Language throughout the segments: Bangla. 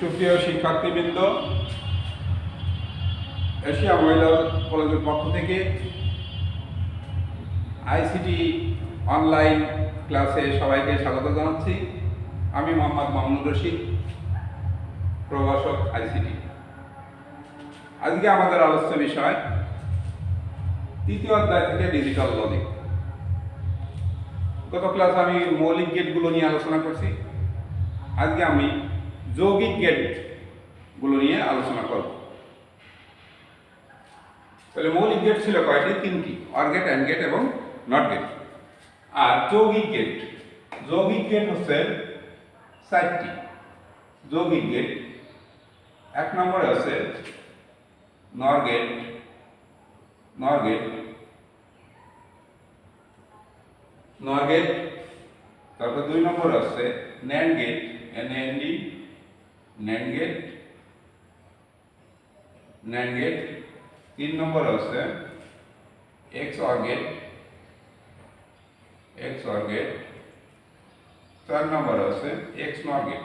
সুপ্রিয় শিক্ষার্থীবৃন্দ, এশিয়া মহিলা কলেজের পক্ষ থেকে আইসিটি অনলাইন ক্লাসে সবাইকে স্বাগত জানাচ্ছি। আমি মোহাম্মদ মামুনুর রশিদ, প্রভাষক আইসিটি। আজকে আমাদের আলোচ্য বিষয় তৃতীয় অধ্যায় থেকে ডিজিটাল লজিক। গত ক্লাসে আমি মৌলিক গেটগুলো নিয়ে আলোচনা করছি। আজকে আমি যৌগিক গেটগুলো নিয়ে আলোচনা করব। তাহলে মৌলিক গেট ছিল কয়টি? তিনটি, অর গেট, অ্যান্ড গেট এবং নট গেট। আর যৌগিক গেট হচ্ছে চারটি। যৌগিক গেট এক নম্বরে আছে নর গেট, তারপর দুই নম্বরে আছে ন্যান্ড গেট, ন্যান্ড গেট। তিন নম্বর আছে XOR গেট। চার নম্বর আছে XNOR গেট।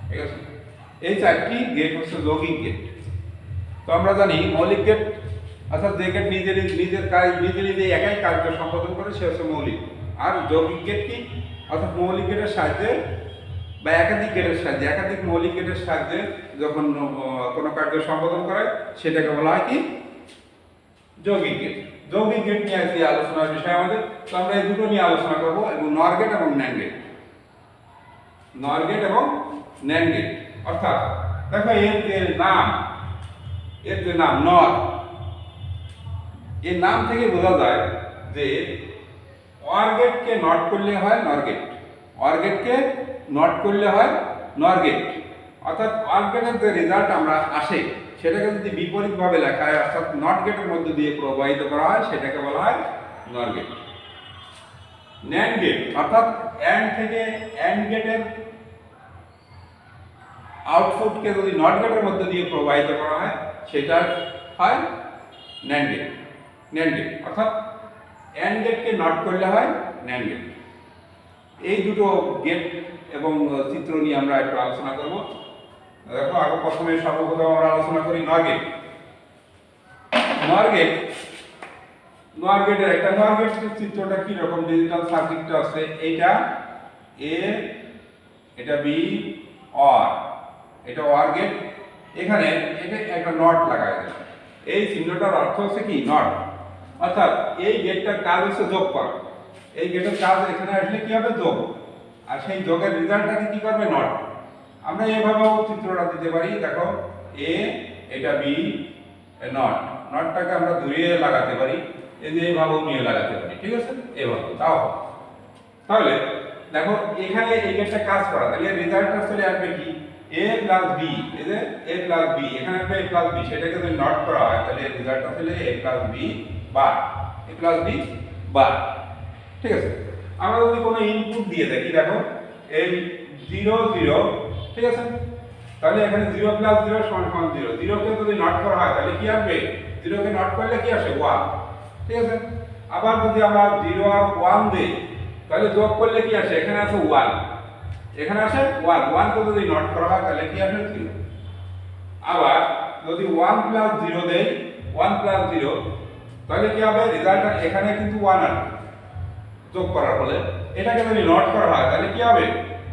ঠিক আছে, এই চারটি গেট হচ্ছে যৌগিক গেট। তো আমরা জানি মৌলিক গেট অর্থাৎ যে গেট নিজে একাই কার্য সম্পাদন করে সে হচ্ছে মৌলিক। আর যৌগিক গেট কি? অর্থাৎ মৌলিক গেটের সাহায্যে বা একাধিক মৌলিক গেটের সাহায্যে যখন কোনো কার্য সম্পাদন করে সেটাকে বলা হয় কি? যৌগিক গেট। যৌগিক গেট নিয়ে আজকে আলোচনার বিষয় আমাদের। তো আমরা এই দুটো নিয়ে আলোচনা করব, এবং নর গেট এবং ন্যান্ড গেট। অর্থাৎ দেখো এর যে নাম নর, এর নাম থেকে বোঝা যায় যে অর গেটকে নট করলে হয় নর গেট, অর্থাৎ অর গেটের যে রেজাল্ট আমরা আসে সেটাকে যদি বিপরীতভাবে লেখা হয়, অর্থাৎ নট গেটের মধ্যে দিয়ে প্রবাহিত করা হয়, সেটাকে বলা হয় নর গেট। ন্যান্ড গেট অর্থাৎ অ্যান্ড গেটের আউটপুটকে যদি নট গেটের মধ্যে দিয়ে প্রবাহিত করা হয় সেটা হয় ন্যান্ড গেট। অর্থাৎ অ্যান্ড গেটকে নট করলে হয় ন্যান্ড গেট। এই দুটো গেট এবং চিত্র নিয়ে আমরা একটু আলোচনা করব। দেখো, আগে প্রথমে সর্বপ্রথম আমরা আলোচনা করি নর গেটের নর গেটের চিত্রটা কি রকম? ডিজিটাল সার্কিটটা আছে, এইটা এ, এটা বি, অর, এটা অর গেট। এখানে এটা একটা নট লাগায় দেয়। এই চিহ্নটার অর্থ হচ্ছে কি? নট। অর্থাৎ এই গেটটার কাজ হচ্ছে যোগ করা। এই গেটের কাজ এখানে আসলে কি হবে? যোগ। আর সেই যোগের রেজাল্টটাকে কি করবে? নট। আমরা এভাবেও চিত্রটা দিতে পারি। দেখো এ, এটা বি, নটটাকে আমরা ঘুরিয়ে লাগাতে পারি, এই যে এইভাবেও নিয়ে লাগাতে পারি। ঠিক আছে, এভাবে তাও। তাহলে দেখো এখানে এই গেটটা কাজ করা, তাহলে রেজাল্টটা চলে আসবে কি? a plus b। এই যে a প্লাস b, এখানে আসবে a প্লাস b, সেটাকে যদি নট করা হয় তাহলে রেজাল্টটা চলে a প্লাস b বার। ঠিক আছে, আমরা যদি কোনো ইনপুট দিয়ে দেখি, দেখো এই 0 0, ঠিক আছে, তাহলে এখানে 0 প্লাস 0 সমান 0। 0 কে যদি নট করা হয় তাহলে কি আসবে? 0 কে নট করলে কি আসে? 1। ঠিক আছে, আবার যদি আমরা 0 আর 1 দেই তাহলে যোগ করলে কি আসে? এখানে আসে 1, এখানে আসে 1 কে যদি নট করা হয় তাহলে কি আসে? 0। আবার যদি 1 প্লাস 0 দেই, 1 প্লাস 0, তাহলে কি হবে? রেজাল্ট এখানে কিন্তু 1 আসবে যোগ করার ফলে। এটাকে যদি নট করা হয় তাহলে কি হবে?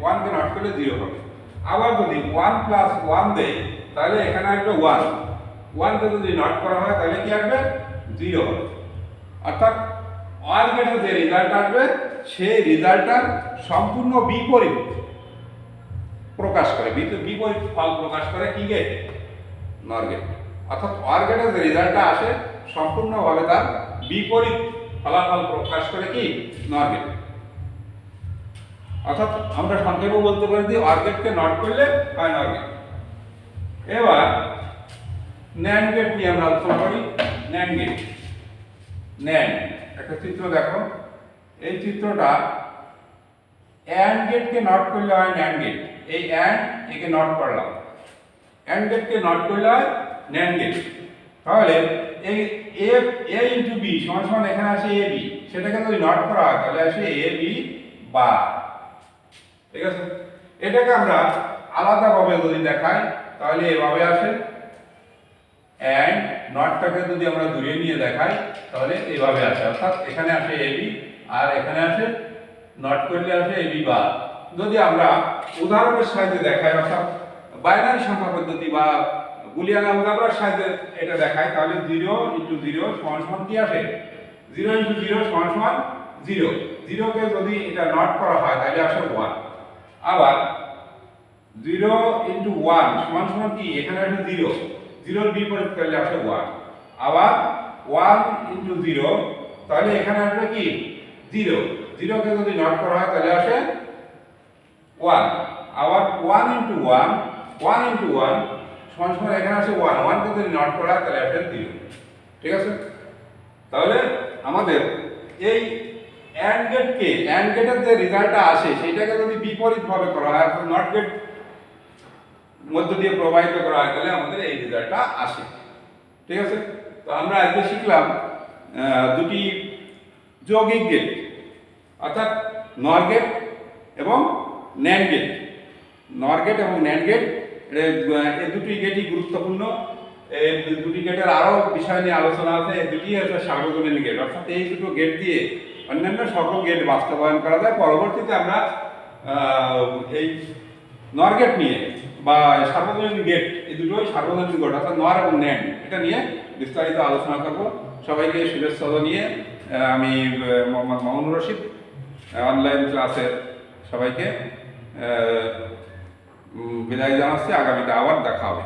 1 কে নট করলে 0 হবে। আবার যদি 1 প্লাস 1 দেই তাহলে এখানে আসবে 1 কে যদি নট করা হয় তাহলে কি আসবে? 0 হবে। অর্থাৎ অর গেটের যে রেজাল্ট আসবে সেই রেজাল্টটার সম্পূর্ণ বিপরীত প্রকাশ করে, বিপরীত ফল প্রকাশ করে কি গেট? নর গেট। অর্থাৎ অর গেটের যে রেজাল্টটা আসে সম্পূর্ণভাবে তার বিপরীত ফলাফল প্রকাশ করে কি? নর গেট। অর্থাৎ আমরা সংক্ষেপে বলতে পারি যে অর গেটকে নট করলে হয় নর গেট। এবার ন্যান্ড গেট নিয়ে আমরা আলোচনা করি। ন্যান্ড একটা চিত্র দেখো, এই চিত্রটা অ্যান্ড গেটকে নট করলে হয় ন্যান্ড গেট। এই অ্যান্ড একে নট করলাম, অ্যান্ড গেটকে নট করলে হয় ন্যান্ড গেট। তাহলে এই এ এ ইন্টু বি সমান সমান এখানে আসে এ বি, সেটাকে যদি নট করা হয় তাহলে আসে এ বি বার। ঠিক আছে, এটাকে আমরা আলাদাভাবে যদি দেখাই তাহলে এভাবে আসে, অ্যান্ড নটটাকে যদি আমরা দূরে নিয়ে দেখাই তাহলে এইভাবে আসে, অর্থাৎ এখানে আসে এ বি আর এখানে আসে নট করলে আসে এ বি বার। যদি আমরা উদাহরণের সাহায্যে দেখাই, অর্থাৎ বাইনারি সংখ্যা পদ্ধতি বা বুলিয়ান অলজেব্রার সাহায্যে এটা দেখাই, তাহলে 0 ইন্টু 0 সমান সমান কি আসে, 0 ইন্টু 0 সমান সমান 0। 0 কে যদি এটা নট করা হয় তাহলে আসে 1। আবার 0 ইন্টু 1 সমান সমান কি, এখানে আসে 0, 0 এর বিপরীত করলে আসে 1। আবার 1 ইন্টু 0 তাহলে এখানে আসবে কি 0, 0 কে যদি নট করা হয় তাহলে আসে 1। আবার 1 ইন্টু 1, 1 ইন্টু 1 সমান সমান এখানে আসে 1, 1 কে যদি নট করা হয় তাহলে আসে 0। ঠিক আছে, তাহলে আমাদের এই অ্যান্ড গেটকে, অ্যান্ড গেটের যে রেজাল্টটা আসে সেটাকে যদি বিপরীত ভাবে করা হয়, অর্থাৎ নট গেট মধ্য দিয়ে প্রবাহিত করা হয় তাহলে আমাদের এই রেজাল্টটা আসে। ঠিক আছে, তো আমরা আজকে শিখলাম দুটি যৌগিক গেট, অর্থাৎ নর গেট এবং ন্যান্ড গেট। নর গেট এবং ন্যান্ড গেট, এই দুটি গেটই গুরুত্বপূর্ণ। এই দুটি গেটের আরও বিষয় নিয়ে আলোচনা আছে। এই দুটি হচ্ছে সার্বজনীন গেট, অর্থাৎ এই দুটো গেট দিয়ে অন্যান্য সকল গেট বাস্তবায়ন করা যায়। পরবর্তীতে আমরা এই নর গেট নিয়ে বা সার্বজনীন গেট, এই দুটোই সার্বজনীন গেট অর্থাৎ নর এবং ন্যান্ড, এটা নিয়ে বিস্তারিত আলোচনা করব। সবাইকে শুভেচ্ছা জানিয়ে আমি মোহাম্মদ মামুনুর রশিদ অনলাইন ক্লাসের সবাইকে বিদায় জানাচ্ছি। আগামীতে আবার দেখা হবে।